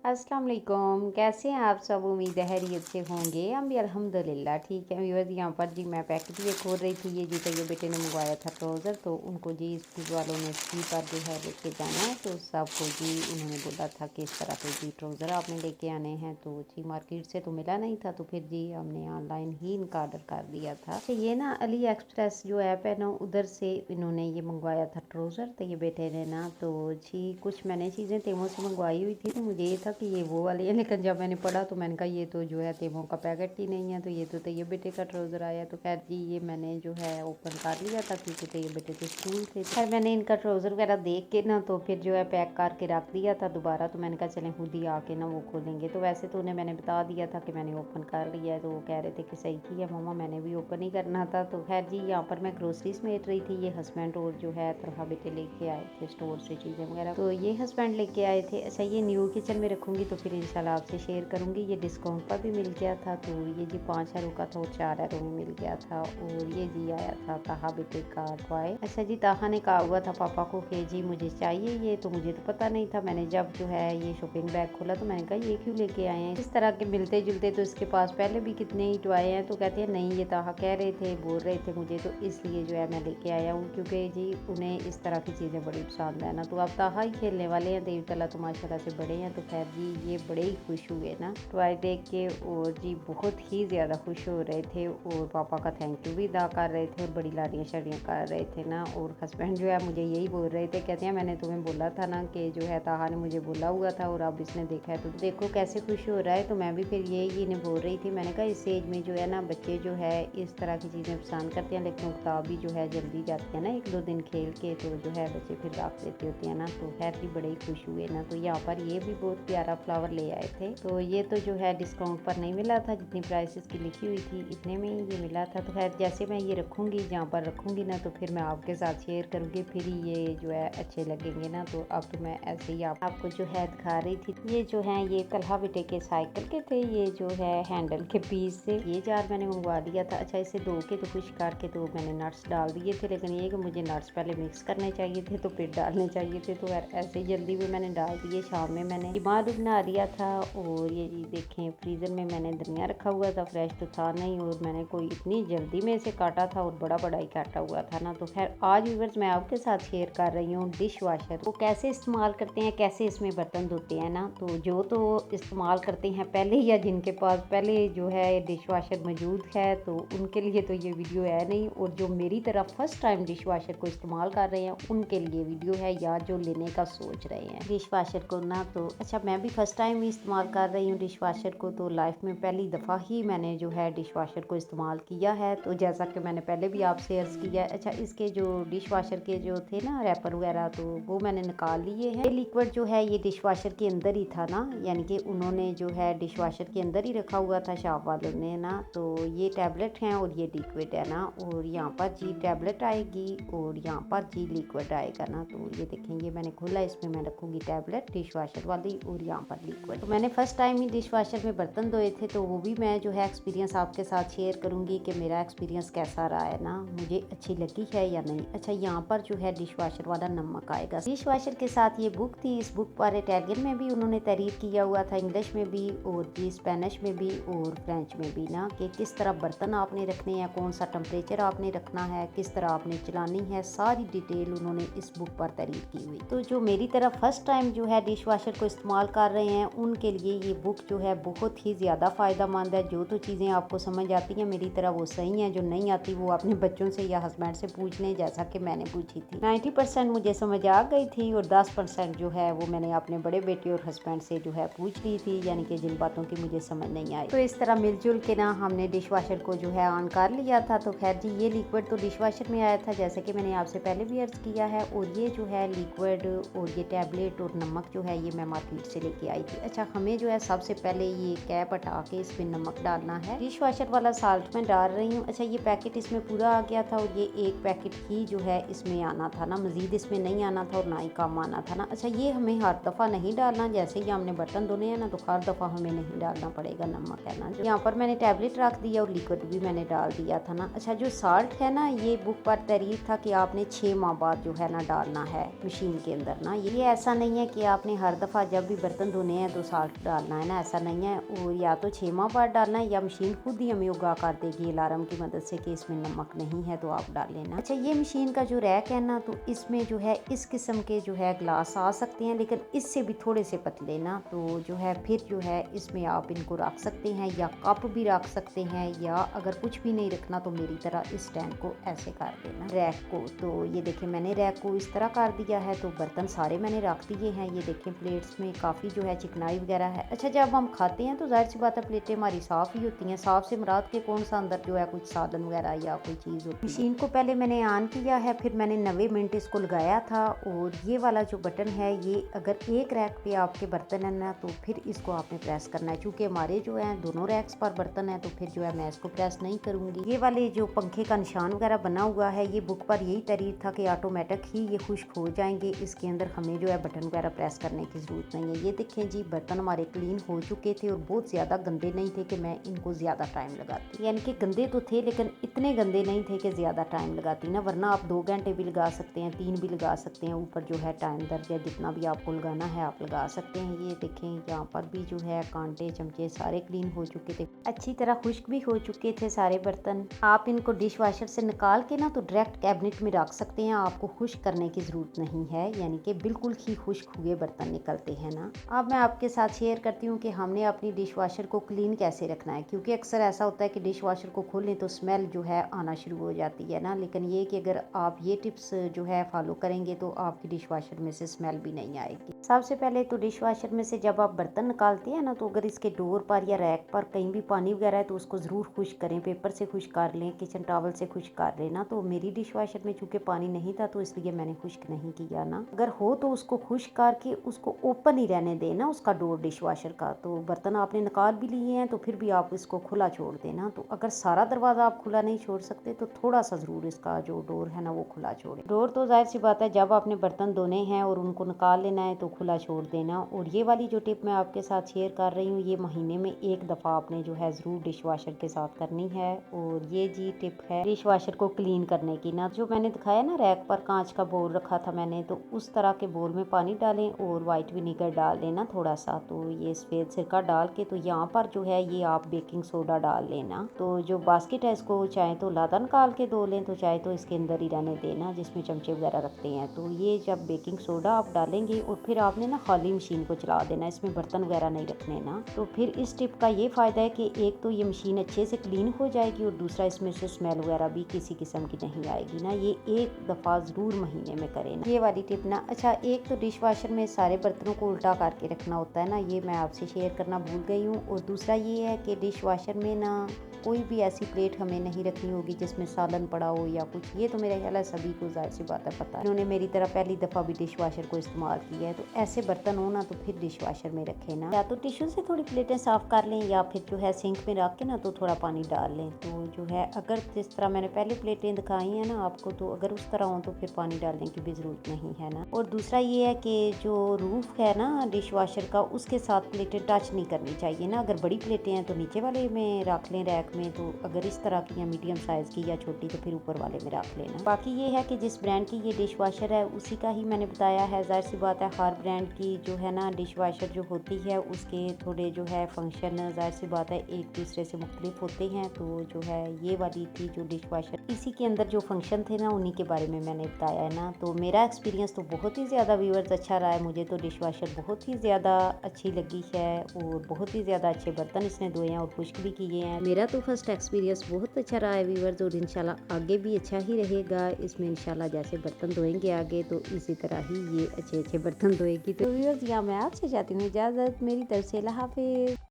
अस्सलाम वालेकुम। कैसे हैं आप सब? उम्मीद है खैरियत से होंगे। हम भी अल्हम्दुलिल्लाह ठीक है। व्यूअर्स यहाँ पर जी मैं पैकेट ये खोल रही थी। ये जी तैयब बेटे ने मंगवाया था ट्राउज़र, तो उनको जी स्कूल वालों ने स्कूल पर जो है लेके जाना है, तो सबको जी उन्होंने बोला था कि इस तरह के जी ट्राउज़र आपने लेके आने हैं। तो जी मार्केट से तो मिला नहीं था, तो फिर जी हमने ऑनलाइन ही इनका ऑर्डर कर दिया था। तो ये ना अली एक्सप्रेस जो ऐप है ना, उधर से इन्होंने ये मंगवाया था ट्राउज़र तैयब बेटे ने ना। तो जी कुछ मैंने चीज़ें तेमो से मंगवाई हुई थी, तो मुझे ये था कि ये वो वाली है, लेकिन जब मैंने पढ़ा तो मैंने कहा ये तो जो है तेमो का पैकेट ही नहीं है, तो ये तो तैयब बेटे का ट्राउज़र आया। तो खैर जी ये मैंने जो है ओपन कर लिया था, क्योंकि तैयब बेटे तो स्कूल थे। खैर मैंने इनका ट्राउज़र वगैरह देख के ना तो फिर जो है पैक करके रख दिया था दोबारा। तो मैंने कहा चलें खुद ही आके ना वो खोलेंगे। तो वैसे तो उन्हें मैंने बता दिया था कि मैंने ओपन कर लिया है, तो वो कह रहे थे कि सही किया मम्मा, मैंने भी ओपन ही करना था। तो खैर जी यहाँ पर मैं ग्रोसरी समेट रही थी। ये हस्बैंड और जो है तरह बेटे लेके आए थे स्टोर से चीज़ें वगैरह, तो ये हस्बैंड लेके आए थे। अच्छा ये न्यू किचन में रखूँगी तो फिर इंशाल्लाह आपसे शेयर करूँगी। ये डिस्काउंट पर भी मिल गया था, तो ये जी 5 यूरो का था और 4 यूरो में मिल गया था। और ये जी आया था ताहा बेटे का टॉय। अच्छा जी ताहा ने कहा हुआ था पापा को कि जी मुझे चाहिए ये, तो मुझे तो पता नहीं था। मैंने जब जो है ये शॉपिंग बैग खोला तो मैंने कहा ये क्यों लेके आए हैं इस तरह के मिलते जुलते, तो इसके पास पहले भी कितने ही टॉय हैं। तो कहते हैं नहीं ये ताहा कह रहे थे, बोल रहे थे मुझे, तो इसलिए जो है मैं लेके आया हूँ, क्योंकि जी उन्हें इस तरह की चीज़ें बड़ी पसंद है ना। तो अब ताहा ही खेलने वाले हैं, देवी तला तो माशाल्लाह से बड़े हैं। तो खैर जी ये बड़े ही खुश हुए ना टॉय देख के, और जी बहुत ही ज़्यादा खुश हो रहे थे और पापा का थैंक यू भी अदा कर रहे थे और बड़ी लाड़ियाँ शाड़ियाँ कर रहे थे ना। और हस्बैंड जो है मुझे यही बोल रहे थे, कहते हैं मैंने तुम्हें बोला था ना कि जो है ताहा ने मुझे बोला हुआ था और अब इसने देखा है तो देखो कैसे खुश हो रहा है। तो मैं भी फिर यही इन्हें बोल रही थी, मैंने कहा इस एज में जो है ना बच्चे जो है इस तरह की चीज़ें पसंद करते हैं, लेकिन किताब भी जो है जल्दी जाती है ना, 1-2 दिन खेल के तो जो है बच्चे फिर रख देते होते हैं ना। तो खैर जी बड़े ही खुश हुए ना। तो यहाँ पर ये भी बहुत प्यारा फ्लावर ले आए थे। तो ये तो जो है डिस्काउंट पर नहीं मिला था, जितनी प्राइसेस की लिखी हुई थी इतने में ही ये मिला था। तो खैर जैसे मैं ये रखूँगी जहाँ पर रखूँगी ना, तो फिर मैं आपके साथ शेयर करूँगी, फिर ही ये जो है अच्छे लगेंगे ना। तो अब तो मैं ऐसे ही आपको जो है दिखा रही थी। ये जो है ये तलहा बेटे के साइकिल के थे, ये जो है हैंडल के पीस से ये जार मैंने मंगवा लिया था। अच्छा इसे धो के तो खुश करके तो मैंने नट्स डाल दिए थे, लेकिन ये कि मुझे नट्स पहले मिक्स करने चाहिए थे तो फिर डालने चाहिए थे, तो ऐसे ही जल्दी में मैंने डाल दिए। शाम में मैंने दिमाग बना दिया था। और ये जी देखें फ्रीज़र में मैंने धनिया रखा हुआ था, फ्रेश तो था नहीं, और मैंने कोई इतनी जल्दी में इसे काटा था और बड़ा बड़ा ही काटा हुआ था ना। तो खैर आज व्यूअर्स मैं आपके साथ शेयर कर रही हूँ डिश वाशर वो कैसे इस्तेमाल करते हैं, कैसे इसमें बर्तन धोते हैं ना। तो जो तो इस्तेमाल करते हैं पहले, या जिनके पास पहले जो है डिश वाशर मौजूद है, तो उनके लिए तो ये वीडियो है नहीं। और जो मेरी तरह फर्स्ट टाइम डिश वाशर को इस्तेमाल कर रहे हैं उनके लिए वीडियो है, या जो लेने का सोच रहे हैं डिश वाशर को ना। तो अच्छा मैं भी फर्स्ट टाइम ही इस्तेमाल कर रही हूँ डिश वाशर को, तो लाइफ में पहली दफ़ा ही मैंने जो है डिश वाशर को इस्तेमाल किया है। तो जैसा कि मैंने पहले भी आपसे अर्ज़ किया है। अच्छा इसके जो डिश वाशर के जो थे ना रैपर वगैरह, तो वो मैंने निकाल लिए हैं। ये लिक्विड जो है ये डिश वाशर के अंदर ही था ना, यानी कि उन्होंने जो है डिश वाशर के अंदर ही रखा हुआ था शॉप वालों ने ना। तो ये टैबलेट हैं और ये लिक्विड है ना, और यहाँ पर जी टैबलेट आएगी और यहाँ पर जी लिक्विड आएगा ना। तो ये देखें ये मैंने खोला, इसमें मैं रखूँगी टैबलेट डिश वाशर वाली और यहाँ पर लिक्विड। तो मैंने फर्स्ट टाइम ही डिश वाशर में बर्तन धोए थे, तो वो भी मैं जो है एक्सपीरियंस आपके साथ शेयर करूँगी कि मेरा एक्सपीरियंस कैसा रहा है ना, मुझे अच्छी लगी है या नहीं। अच्छा यहाँ पर जो है डिश वाशर वाला नमक आएगा। डिश वाशर के साथ ये बुक थी, इस बुक पर इटालियन में भी उन्होंने तारीफ किया हुआ था, इंग्लिश में भी और जी स्पेनिश में भी और फ्रेंच में भी ना, कि किस तरह बर्तन आपने रखने हैं, कौन सा टेम्परेचर आपने रखना है, किस तरह आपने चलानी है, सारी डिटेल उन्होंने इस बुक पर तारीफ की हुई। तो जो मेरी तरह फर्स्ट टाइम जो है डिश वाशर को इस्तेमाल कर रहे हैं उनके लिए ये बुक जो है बहुत ही ज़्यादा फ़ायदेमंद है। जो तो चीज़ें आपको समझ आती हैं मेरी तरह वो सही हैं, जो नहीं आती वो अपने बच्चों से या हस्बैंड से पूछ लें, जैसा कि मैंने पूछी थी। 90% मुझे समझ आ गई थी और 10% जो है वो मैंने अपने बड़े बेटे और हस्बैंड से जो है पूछ ली थी, यानी कि जिन बातों की मुझे समझ नहीं आई। तो इस तरह मिलजुल के ना हमने डिश वाशर को जो है ऑन कर लिया था। तो खैर जी ये लिक्विड तो डिश वाशर में आया था, जैसे कि मैंने आपसे पहले भी अर्ज़ किया है। और ये जो है लिक्विड और ये टैबलेट और नमक जो है ये मैं मार्केट से लेके आई थी। अच्छा हमें जो है सबसे पहले ये कैप हटा के इसमें नमक डालना है। डिश वाशर वाला साल्ट मैं डाल रही हूँ। अच्छा ये पैकेट इसमें पूरा आ गया था और ये एक पैकेट ही जो है इसमें आना था ना, मज़ीद इसमें नहीं आना था और ना ही कम आना था ना। अच्छा ये हमें हर दफ़ा नहीं डालना, जैसे ही हमने बर्तन धोने हैं ना तो हर दफ़ा हमें नहीं डालना पड़ेगा नमक है ना। यहाँ पर मैंने टैबलेट रख दिया और लिक्विड भी मैंने डाल दिया था ना। अच्छा जो साल्ट है ना ये बुक पर तारीफ था कि आपने 6 माह बाद जो है ना डालना है मशीन के अंदर ना। ये ऐसा नहीं है कि आपने हर दफ़ा जब भी बर्तन बर्तन धोने हैं तो साल्ट डालना है ना, ऐसा नहीं है। और या तो 6 माह बाद डालना है या मशीन खुद ही हमें उगा कर देगी अलार्म की मदद से कि इसमें नमक नहीं है तो आप डाल लेना। अच्छा, ये मशीन का जो रैक है ना, तो इसमें जो है इस किस्म के जो है ग्लास आ सकते हैं, लेकिन इससे भी थोड़े से पतले ना। तो जो है फिर जो है इसमें आप इनको रख सकते हैं या कप भी रख सकते हैं, या अगर कुछ भी नहीं रखना तो मेरी तरह इस स्टैंड को ऐसे कर देना रैक को। तो ये देखिए मैंने रैक को इस तरह कर दिया है। तो बर्तन सारे मैंने रख दिए हैं। ये देखें प्लेट्स में काफ़ी जो है चिकनाई वगैरह है। अच्छा, जब हम खाते हैं तो जाहिर सी बात है प्लेटें हमारी साफ़ ही होती हैं। साफ़ से मुराद के कौन सा अंदर जो है कुछ सालन वगैरह या कोई चीज़ होती है। मशीन को पहले मैंने ऑन किया है, फिर मैंने 90 मिनट इसको लगाया था। और ये वाला जो बटन है, ये अगर एक रैक पे आपके बर्तन है ना, तो फिर इसको आपने प्रेस करना है। चूँकि हमारे जो है दोनों रैक्स पर बर्तन है, तो फिर जो है मैं इसको प्रेस नहीं करूँगी। ये वाले जो पंखे का निशान वगैरह बना हुआ है, ये बुक पर यही तहरीर था कि ऑटोमेटिक ही ये खुश्क हो जाएंगे। इसके अंदर हमें जो है बटन वगैरह प्रेस करने की ज़रूरत नहीं है। ये देखें जी, बर्तन हमारे क्लीन हो चुके थे और बहुत ज़्यादा गंदे नहीं थे कि मैं इनको ज़्यादा टाइम लगाती। यानी कि गंदे तो थे लेकिन इतने गंदे नहीं थे कि ज़्यादा टाइम लगाती ना, वरना आप 2 घंटे भी लगा सकते हैं, 3 भी लगा सकते हैं। ऊपर जो है टाइम दर्ज है, जितना भी आपको लगाना है आप लगा सकते हैं। ये देखें यहाँ पर भी जो है कांटे चमचे सारे क्लीन हो चुके थे, अच्छी तरह खुश्क भी हो चुके थे सारे बर्तन। आप इनको डिश वाशर से निकाल के ना तो डायरेक्ट कैबिनेट में रख सकते हैं, आपको खुश्क करने की ज़रूरत नहीं है। यानी कि बिल्कुल ही खुश्क हुए बर्तन निकलते हैं ना। अब मैं आपके साथ शेयर करती हूँ कि हमने अपनी डिश वाशर को क्लीन कैसे रखना है, क्योंकि अक्सर ऐसा होता है कि डिश वाशर को खोलें तो स्मेल जो है आना शुरू हो जाती है ना। लेकिन ये कि अगर आप ये टिप्स जो है फॉलो करेंगे तो आपकी डिश वाशर में से स्मेल भी नहीं आएगी। सबसे पहले तो डिश वाशर में से जब आप बर्तन निकालते हैं ना, तो अगर इसके डोर पर या रैक पर कहीं भी पानी वगैरह है तो उसको ज़रूर खुश्क करें, पेपर से खुश्क कर लें, किचन टॉवल से खुश्क कर लेना। तो मेरी डिश वाशर में चूँकि पानी नहीं था तो इसलिए मैंने खुश्क नहीं किया ना। अगर हो तो उसको खुश्क करके उसको ओपन ही रहने देना उसका डोर डिश वाशर का। तो बर्तन आपने निकाल भी लिए हैं तो फिर भी आप इसको खुला छोड़ देना। तो अगर सारा दरवाज़ा आप खुला नहीं छोड़ सकते तो थोड़ा सा ज़रूर इसका जो डोर है ना वो खुला छोड़ें। डोर तो जाहिर सी बात है जब आपने बर्तन धोने हैं और उनको निकाल लेना है तो खुला छोड़ देना। और ये वाली जो टिप मैं आपके साथ शेयर कर रही हूँ, ये महीने में एक दफ़ा आपने जो है ज़रूर डिश वाशर के साथ करनी है। और ये जी टिप है डिश वाशर को क्लीन करने की ना। जो मैंने दिखाया ना रैक पर कांच का बोल रखा था मैंने, तो उस तरह के बोल में पानी डालें और वाइट विनीगर डाल लेना थोड़ा सा। तो ये सफ़ेद सिरका डाल के तो यहाँ पर जो है ये आप बेकिंग सोडा डाल लेना। तो जो बास्केट है इसको चाहे तो लादा निकाल के धो लें, तो चाहे तो इसके अंदर ही रहने देना जिसमें चमचे वगैरह रखते हैं। तो ये जब बेकिंग सोडा आप डालेंगे और फिर आपने ना खाली मशीन को चला देना, इसमें बर्तन वगैरह नहीं रखने ना। तो फिर इस टिप का ये फ़ायदा है कि एक तो ये मशीन अच्छे से क्लीन हो जाएगी और दूसरा इसमें से स्मेल वगैरह भी किसी किस्म की नहीं आएगी ना। ये एक दफ़ा ज़रूर महीने में करें ना ये वाली टिप ना। अच्छा, एक तो डिश वाशर में सारे बर्तनों को उल्टा करके रखना होता है ना, ये मैं आपसे शेयर करना भूल गई हूँ। और दूसरा ये है कि डिश वाशर में ना कोई भी ऐसी प्लेट हमें नहीं रखनी होगी जिसमें सालन पड़ा हो या कुछ। ये तो मेरा ख्याल है सभी को जाहिर सी बात है पता है, उन्होंने मेरी तरह पहली दफ़ा भी डिश वाशर को इस्तेमाल किया है। तो ऐसे बर्तन हो ना तो फिर डिश वाशर में रखें ना, या तो टिश्यू से थोड़ी प्लेटें साफ़ कर लें या फिर जो है सिंक में रख के ना तो थोड़ा पानी डाल लें। तो जो है अगर जिस तरह मैंने पहले प्लेटें दिखाई हैं ना आपको, तो अगर उस तरह हो तो फिर पानी डालने की भी ज़रूरत नहीं है ना। और दूसरा ये है कि जो रूफ़ है ना डिश वाशर का, उसके साथ प्लेटें टच नहीं करनी चाहिए ना। अगर बड़ी प्लेटें हैं तो नीचे वाले में रख लें रैक में, तो अगर इस तरह की या मीडियम साइज़ की या छोटी तो फिर ऊपर वाले में रख लेना। बाकी ये है कि जिस ब्रांड की ये डिश वाशर है उसी का ही मैंने बताया है। जाहिर सी बात है हर ब्रांड की जो है ना डिश वाशर जो होती है उसके थोड़े जो है फंक्शन जाहिर सी बात है एक दूसरे से मुख्तलिफ होते हैं। तो जो है ये वाली थी जो डिश वाशर, इसी के अंदर जो फंक्शन थे ना उन्हीं के बारे में मैंने बताया है ना। तो मेरा एक्सपीरियंस तो बहुत ही ज़्यादा व्यूअर्स अच्छा रहा है। मुझे तो डिश वाशर बहुत ही ज़्यादा अच्छी लगी है और बहुत ही ज़्यादा अच्छे बर्तन इसने धोए हैं और खुश्क भी किए हैं। मेरा तो फर्स्ट एक्सपीरियंस बहुत अच्छा रहा है व्यूअर्स, और इंशाल्लाह आगे भी अच्छा ही रहेगा। इसमें इंशाल्लाह जैसे बर्तन धोएंगे आगे तो इसी तरह ही ये अच्छे अच्छे बर्तन धोएगी। तो व्यूअर्स यहाँ मैं आपसे चाहती हूँ इजाज़त, मेरी तरफ से अल्लाह हाफिज़।